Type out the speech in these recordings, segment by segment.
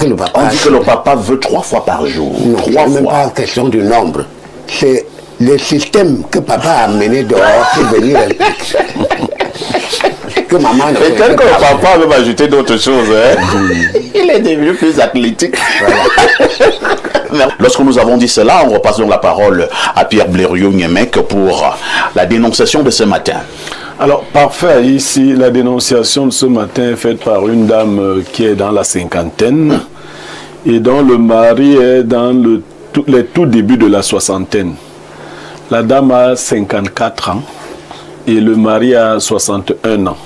Le papa, On dit que le papa veut 3 fois par jour. Non, 3 c'est même fois. pas question du nombre. C'est le système que papa a mené dehors pour venir que maman ne Et tel que connaissait le pas. papa veut ajouter d'autres choses, hein? Il est devenu plus athlétique. Lorsque nous avons dit cela, on repasse donc la parole à Pierre Blériot-Niémec pour la dénonciation de ce matin. Alors, parfait, ici, la dénonciation de ce matin est faite par une dame qui est dans la cinquantaine et dont le mari est dans les tout débuts de la soixantaine. La dame a 54 ans et le mari a 61 ans.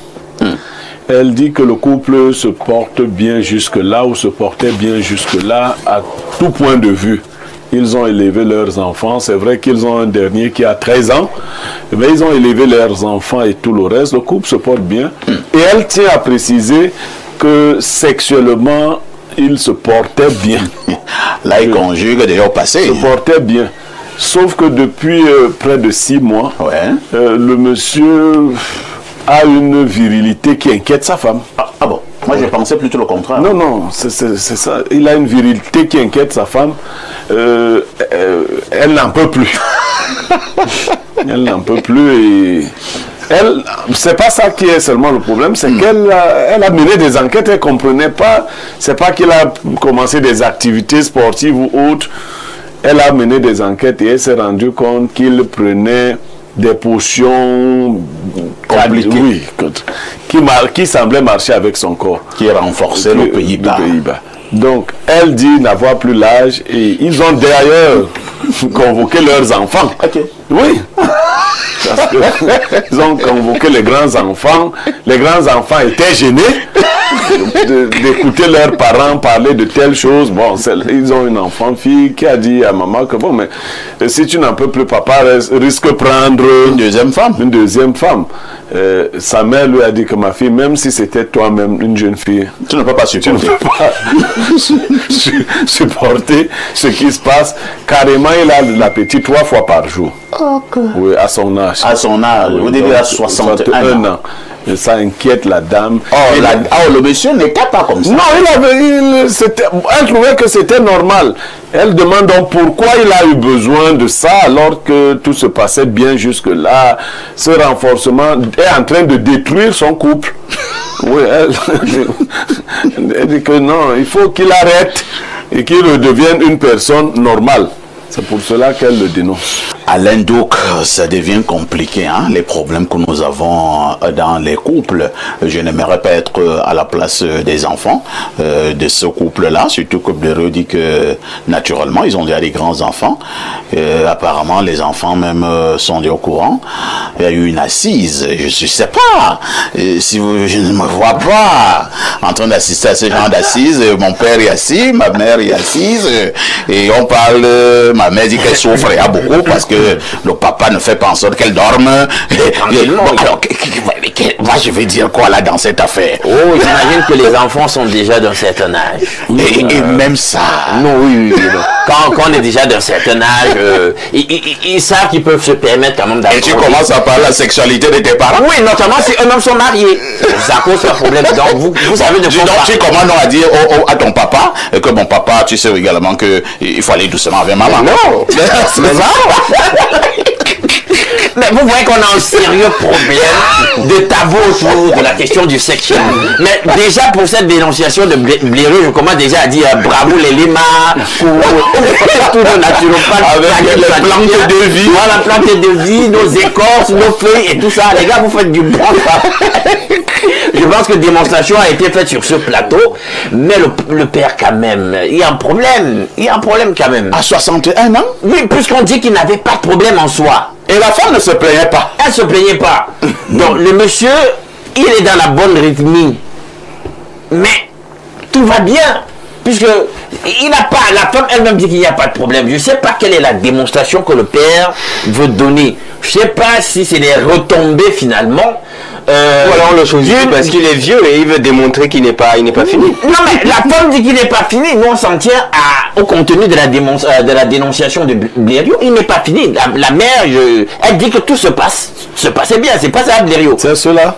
Elle dit que le couple se porte bien jusque-là ou se portait bien jusque-là à tout point de vue. Ils ont élevé leurs enfants. C'est vrai qu'ils ont un dernier qui a 13 ans. Mais ils ont élevé leurs enfants et tout le reste. Le couple se porte bien. Et elle tient à préciser que sexuellement, ils se portaient bien. Là, il conjugue déjà au passé. Se portaient bien. Sauf que depuis près de 6 mois, le monsieur a une virilité qui inquiète sa femme. Ah bon? Moi, j'ai pensé plutôt le contraire. Non, non, c'est ça. Il a une virilité qui inquiète sa femme. Elle n'en peut plus. Elle n'en peut plus et... c'est pas ça qui est seulement le problème, c'est qu'elle a mené des enquêtes, elle ne comprenait pas. C'est pas qu'il a commencé des activités sportives ou autres. Elle a mené des enquêtes et elle s'est rendue compte qu'il prenait des potions compliquées, qui semblaient marcher avec son corps. Qui renforçait le Pays-Bas. Donc, elle dit n'avoir plus l'âge et ils ont d'ailleurs convoqué leurs enfants. Oui. Parce qu'ils ont convoqué les grands-enfants. Les grands-enfants étaient gênés d'écouter leurs parents parler de telles choses. Bon, ils ont une enfant-fille qui a dit à maman que bon, mais si tu n'en peux plus, papa risque de prendre une deuxième femme. Une deuxième femme. Sa mère lui a dit que ma fille, même si c'était toi-même une jeune fille, tu ne peux pas supporter. Tu ne peux pas supporter ce qui se passe. Carrément, il a l'appétit 3 fois par jour. Oui, à son âge. À son âge. Au début, il a 61 ans. Et ça inquiète la dame. Le monsieur n'était pas comme ça. Non, elle trouvait que c'était normal. Elle demande donc pourquoi il a eu besoin de ça alors que tout se passait bien jusque-là. Ce renforcement est en train de détruire son couple. Oui, elle dit que non, il faut qu'il arrête et qu'il redevienne une personne normale. C'est pour cela qu'elle le dénonce. Alain, donc, ça devient compliqué, hein, les problèmes que nous avons dans les couples. Je n'aimerais pas être à la place des enfants de ce couple-là, surtout que Blériot dit que, naturellement, ils ont déjà des grands-enfants. Apparemment, les enfants même sont déjà au courant. Il y a eu une assise, je ne sais pas. Si je ne me vois pas en train d'assister à ce genre d'assises, mon père est assis, ma mère est assise, et on parle... Ma mère dit qu'elle souffre beaucoup parce que le papa ne fait pas en sorte qu'elle dorme. Alors, je vais dire quoi là dans cette affaire? Oh, j'imagine que les enfants sont déjà d'un certain âge. Et même ça. Non, oui. Quand on est déjà d'un certain âge, ils savent qu'ils peuvent se permettre quand même d'avoir. Et tu commences à parler de la sexualité de tes parents? Oui, notamment si eux-mêmes sont mariés. Ça pose un problème. Donc, vous savez de quoi. Donc, tu commences à dire à ton papa que mon papa, tu sais également qu'il faut aller doucement avec maman. Non, mais non. Mais vous voyez qu'on a un sérieux problème de tabou autour de la question du sexe. Mais déjà pour cette dénonciation de Blériot, je commence déjà à dire bravo les limas, pour tout le naturopathe. Avec les plantes de vie. Voilà, plantes de vie, nos écorces, nos feuilles et tout ça. Les gars, vous faites du bon travail. Je pense que la démonstration a été faite sur ce plateau, mais le père quand même, il y a un problème. Il y a un problème quand même. À 61 ans? Oui, puisqu'on dit qu'il n'avait pas de problème en soi. Et la femme ne se plaignait pas. Elle ne se plaignait pas. Donc le monsieur, il est dans la bonne rythmie. Mais tout va bien. Puisque il n'a pas, la femme elle-même dit qu'il n'y a pas de problème. Je ne sais pas quelle est la démonstration que le père veut donner. Je ne sais pas si c'est des retombées finalement. Voilà, on le choisit parce qu'il est vieux et il veut démontrer qu'il n'est pas fini. Non mais la femme dit qu'il n'est pas fini. Nous on s'en tient au contenu de la dénonciation de Blériot. Il n'est pas fini. La mère, elle dit que tout se passait bien. C'est pas ça Blériot. C'est cela.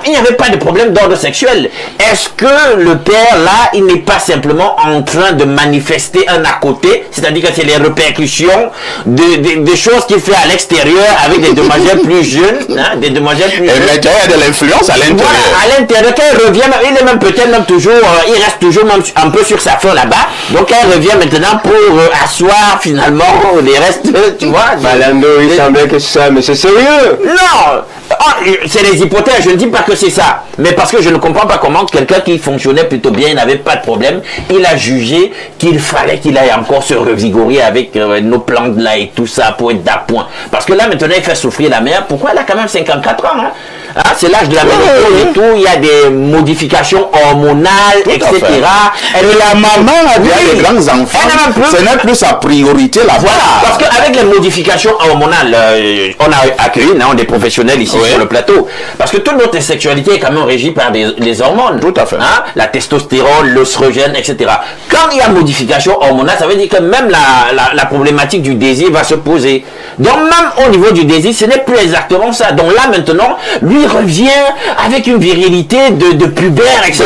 il n'y avait pas de problème d'ordre sexuel. Est-ce que le père, là, il n'est pas simplement en train de manifester un à côté, c'est-à-dire que c'est les répercussions de choses qu'il fait à l'extérieur avec des demoiselles plus jeunes, hein, des demoiselles plus jeunes. Mais il y a de l'influence à l'intérieur. Voilà, à l'intérieur, quand elle revient, il est même peut-être même toujours, il reste toujours même un peu sur sa fin là-bas. Donc elle revient maintenant pour asseoir finalement les restes, tu vois. Malando, il semblait que c'est ça, mais c'est sérieux. Non, c'est les hypothèses, je ne dis pas que c'est ça. Mais parce que je ne comprends pas comment quelqu'un qui fonctionnait plutôt bien, il n'avait pas de problème, il a jugé qu'il fallait qu'il aille encore se revigorer avec nos plantes là et tout ça pour être d'appoint. Parce que là maintenant il fait souffrir la mère. Pourquoi elle a quand même 54 ans, hein? Ah, c'est l'âge de la ménopause et tout, il y a des modifications hormonales, etc. Et la maman a déjà des grands enfants, ce n'est plus sa priorité là. Voilà, parce qu'avec les modifications hormonales, on a accueilli des professionnels ici sur le plateau. Parce que toute notre sexualité est quand même régie par les hormones. Tout à fait. Hein? La testostérone, l'œstrogène, etc. Quand il y a modification hormonale, ça veut dire que même la problématique du désir va se poser. Donc même au niveau du désir, ce n'est plus exactement ça. Donc là maintenant, lui revient avec une virilité de pubère, etc.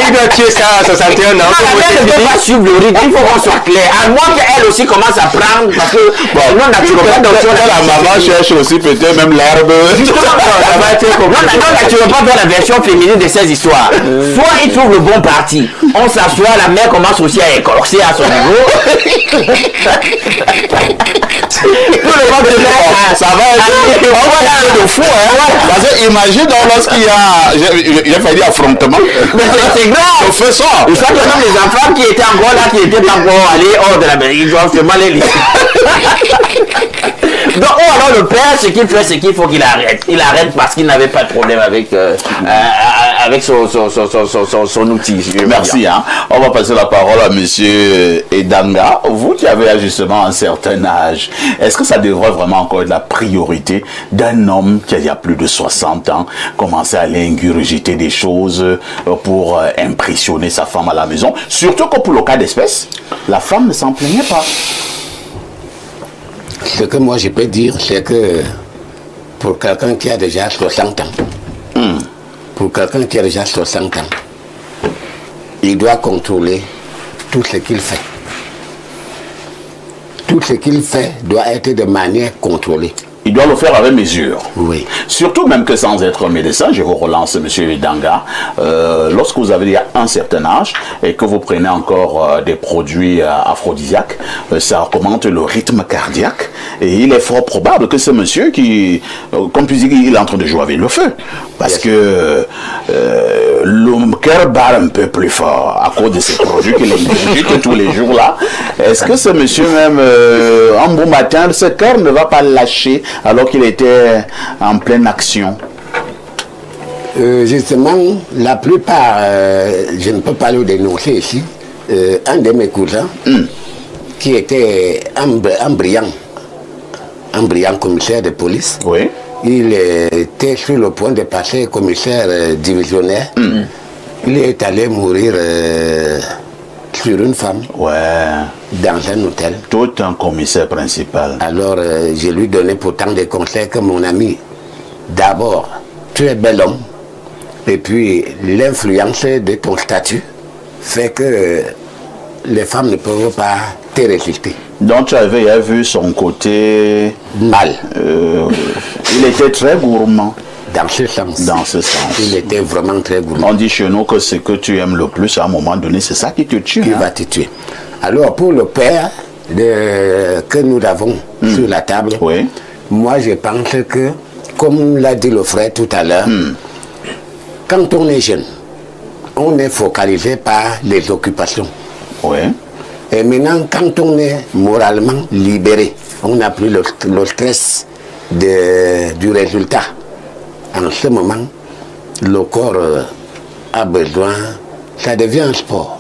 Il doit tuer ça à 61 ans. Non, elle ne peut pas suivre le rythme, il faut qu'on soit clair. À moins qu'elle aussi commence à prendre, parce que sinon, naturopathe, donc la maman cherche aussi peut-être même l'herbe. Non, naturopathe dans la version féminine de ces histoires. Soit il trouve le bon parti, on s'assoit, la mère commence aussi à écorcer à son niveau. Ça va être de fou, hein. Parce que imagine lorsqu'il y a, j'ai failli dire affrontement. Mais c'est grave. On fait ça. Vous savez que même les enfants qui étaient encore là, qui étaient encore allés hors de la maison, ils doivent seulement les laisser. Donc, ou alors le père, ce qu'il fait, c'est qu'il faut qu'il arrête. Il arrête parce qu'il n'avait pas de problème avec, avec son outil. Merci. Hein. On va passer la parole à monsieur Edanga. Vous qui avez justement un certain âge, est-ce que ça devrait vraiment encore être la priorité d'un homme qui a plus de 60 ans commencer à aller ingurgiter des choses pour impressionner sa femme à la maison? Surtout que pour le cas d'espèce, la femme ne s'en plaignait pas. Ce que moi je peux dire, c'est que pour quelqu'un qui a déjà 60 ans, pour quelqu'un qui a déjà 60 ans, il doit contrôler tout ce qu'il fait. Tout ce qu'il fait doit être de manière contrôlée. Il doit le faire avec mesure. Oui. Surtout même que sans être médecin, je vous relance, monsieur Danga, lorsque vous avez un certain âge et que vous prenez encore des produits aphrodisiaques, ça augmente le rythme cardiaque et il est fort probable que ce monsieur qui, comme tu dis, il est en train de jouer avec le feu. Parce que le cœur bat un peu plus fort à cause de ces produits qu'il ingurgite tous les jours là. Est-ce que ce monsieur même, un bon matin, ce cœur ne va pas lâcher alors qu'il était en pleine action? Justement, la plupart, je ne peux pas le dénoncer ici, un de mes cousins, qui était un brillant commissaire de police, oui. Il était sur le point de passer commissaire divisionnaire. Il est allé mourir sur une femme. Ouais. Dans un hôtel. Tout un commissaire principal. Alors, je lui donnais pourtant des conseils que mon ami, d'abord, tu es bel homme. Et puis, l'influence de ton statut fait que les femmes ne peuvent pas te résister. Donc, tu avais vu son côté mal. Il était très gourmand. Dans ce sens. Dans ce sens. Il était vraiment très gourmand. On dit chez nous que ce que tu aimes le plus, à un moment donné, c'est ça qui te tue. Qui va te tuer. Alors, pour le père que nous avons sur la table, oui. Moi, je pense que, comme l'a dit le frère tout à l'heure, quand on est jeune, on est focalisé par les occupations. Oui. Et maintenant, quand on est moralement libéré, on n'a plus le stress du résultat. En ce moment, le corps a besoin, ça devient un sport.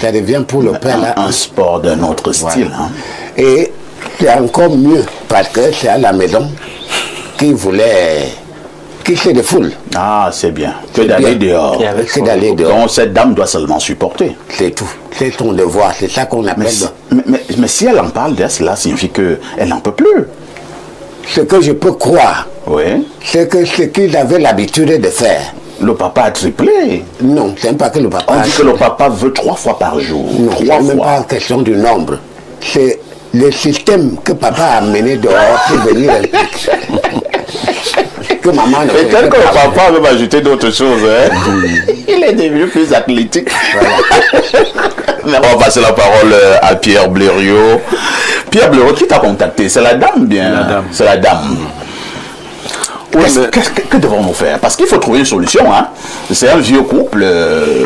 Ça devient pour le père là, un sport d'un autre style. Hein. Et c'est encore mieux parce que c'est à la maison qu'il se défoule. Ah, c'est bien. Que d'aller dehors. Que d'aller dehors. Donc cette dame doit seulement supporter. C'est tout. C'est son devoir. C'est ça qu'on appelle. Mais si elle en parle, cela signifie qu'elle n'en peut plus. ce que je peux croire, Oui. c'est que ce qu'ils avaient l'habitude de faire. Le papa a triplé. Non, c'est pas que le papa. On dit que le papa veut 3 fois par jour. Non, 3 c'est même fois. pas question du nombre. C'est le système que papa a amené dehors pour venir. Que maman ne Et tel fait que le pas. papa veut ajouter d'autres choses, hein? Il est devenu plus athlétique. On va passer la parole à Pierre Blériot. Pierre Blériot, qui t'a contacté? C'est la dame, bien? La dame. C'est la dame. Oui, Que devons-nous faire? Parce qu'il faut trouver une solution. Hein? C'est un vieux couple,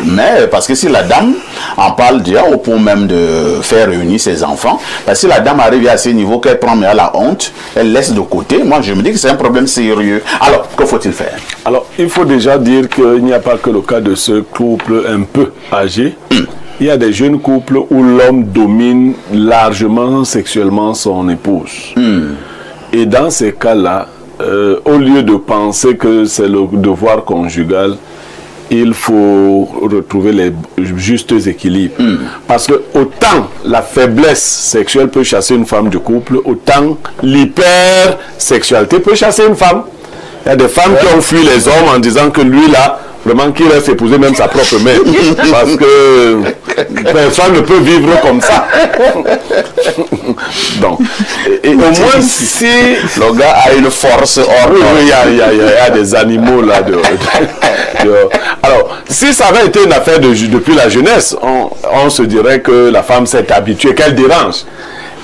mais parce que si la dame en parle déjà au point même de faire réunir ses enfants, parce que si la dame arrive à ce niveau qu'elle prend mais à la honte, elle laisse de côté, moi je me dis que c'est un problème sérieux. Alors, que faut-il faire? Alors, il faut déjà dire qu'il n'y a pas que le cas de ce couple un peu âgé. Il y a des jeunes couples où l'homme domine largement sexuellement son épouse. Et dans ces cas-là, au lieu de penser que c'est le devoir conjugal, il faut retrouver les justes équilibres. Parce que autant la faiblesse sexuelle peut chasser une femme du couple, autant l'hypersexualité peut chasser une femme. Il y a des femmes qui ont fui les hommes en disant que lui là, vraiment qu'il reste épouser même sa propre mère. Parce que personne ne peut vivre comme ça. Donc, et au moins si Le gars a une force hors oui, norme. il y a des animaux là. Alors, si ça avait été une affaire depuis la jeunesse, on se dirait que la femme s'est habituée, qu'elle dérange.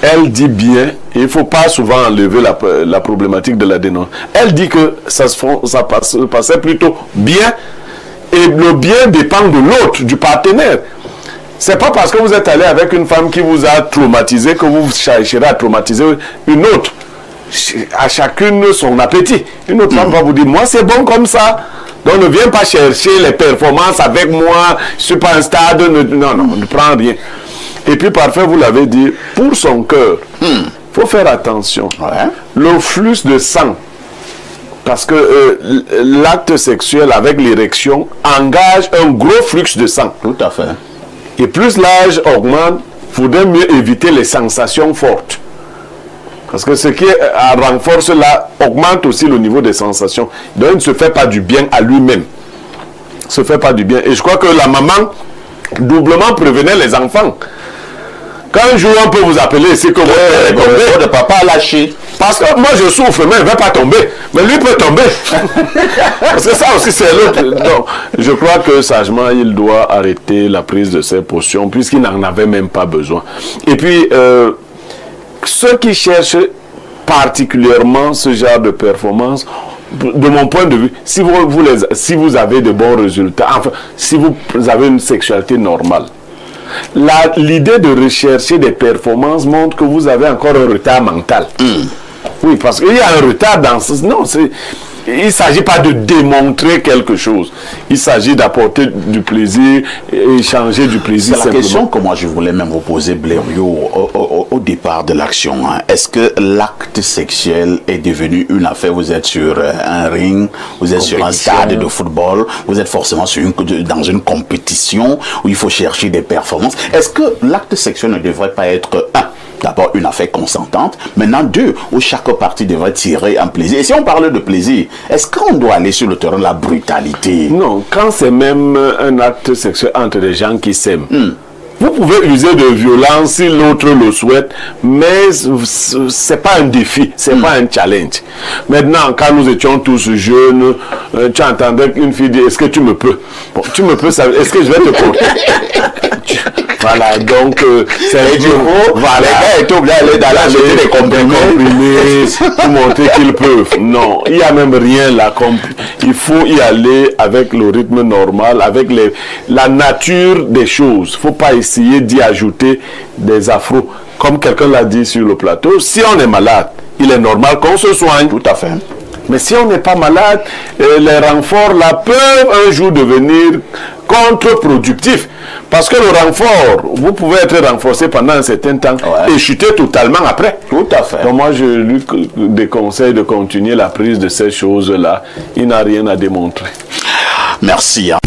Elle dit bien, il ne faut pas souvent enlever la problématique de la dénonce. Elle dit que ça passait plutôt bien, et le bien dépend de l'autre, du partenaire. C'est pas parce que vous êtes allé avec une femme qui vous a traumatisé que vous chercherez à traumatiser une autre. À chacune son appétit. Une autre femme va vous dire, moi c'est bon comme ça. Donc ne viens pas chercher les performances avec moi. Je suis pas un stade. Non, ne prends rien. Et puis parfait, vous l'avez dit, pour son cœur, faut faire attention. Ouais. Le flux de sang. Parce que l'acte sexuel avec l'érection engage un gros flux de sang. Tout à fait. Et plus l'âge augmente, il faudrait mieux éviter les sensations fortes. Parce que ce qui renforce là, augmente aussi le niveau des sensations. Donc il ne se fait pas du bien à lui-même. Il ne se fait pas du bien. Et je crois que la maman doublement prévenait les enfants. Quand un jour on peut vous appeler, c'est que Le papa a lâché. parce que moi je souffre, mais il ne va pas tomber. Mais lui peut tomber. Parce que ça aussi c'est l'autre. Donc, je crois que sagement, il doit arrêter la prise de ces potions, puisqu'il n'en avait même pas besoin. Et puis, ceux qui cherchent particulièrement ce genre de performance, de mon point de vue, si vous avez de bons résultats, enfin, si vous avez une sexualité normale, l'idée de rechercher des performances montre que vous avez encore un retard mental. Oui, parce qu'il y a un retard dans ce... Non, il ne s'agit pas de démontrer quelque chose. Il s'agit d'apporter du plaisir et échanger du plaisir C'est la simplement. question que moi je voulais même vous poser, Blériot, au départ de l'action. Hein. Est-ce que l'acte sexuel est devenu une affaire? Vous êtes sur un ring, vous êtes sur un stade de football, vous êtes forcément dans une compétition où il faut chercher des performances. Est-ce que l'acte sexuel ne devrait pas être d'abord une affaire consentante, maintenant 2, où chaque partie devrait tirer un plaisir? Et si on parle de plaisir, est-ce qu'on doit aller sur le terrain de la brutalité? Non, quand c'est même un acte sexuel entre des gens qui s'aiment, vous pouvez user de violence si l'autre le souhaite, mais c'est pas un défi, c'est pas un challenge. Maintenant, quand nous étions tous jeunes, tu entendais une fille dire, est-ce que tu me peux? Bon, tu me peux, est-ce que je vais te compter? Voilà, donc c'est du coup, voilà, les gars étaient obligés d'aller dans la jeter des comprimés pour montrer qu'ils peuvent. Non, il n'y a même rien là. Il faut y aller avec le rythme normal, avec la nature des choses. Il ne faut pas essayer d'y ajouter des afros. Comme quelqu'un l'a dit sur le plateau, si on est malade, il est normal qu'on se soigne. Tout à fait. Mais si on n'est pas malade, les renforts là peuvent un jour devenir contre-productifs. Parce que le renfort, vous pouvez être renforcé pendant un certain temps et chuter totalement après. Tout à fait. Donc moi, je lui déconseille de continuer la prise de ces choses-là. Il n'a rien à démontrer. Merci. Hein.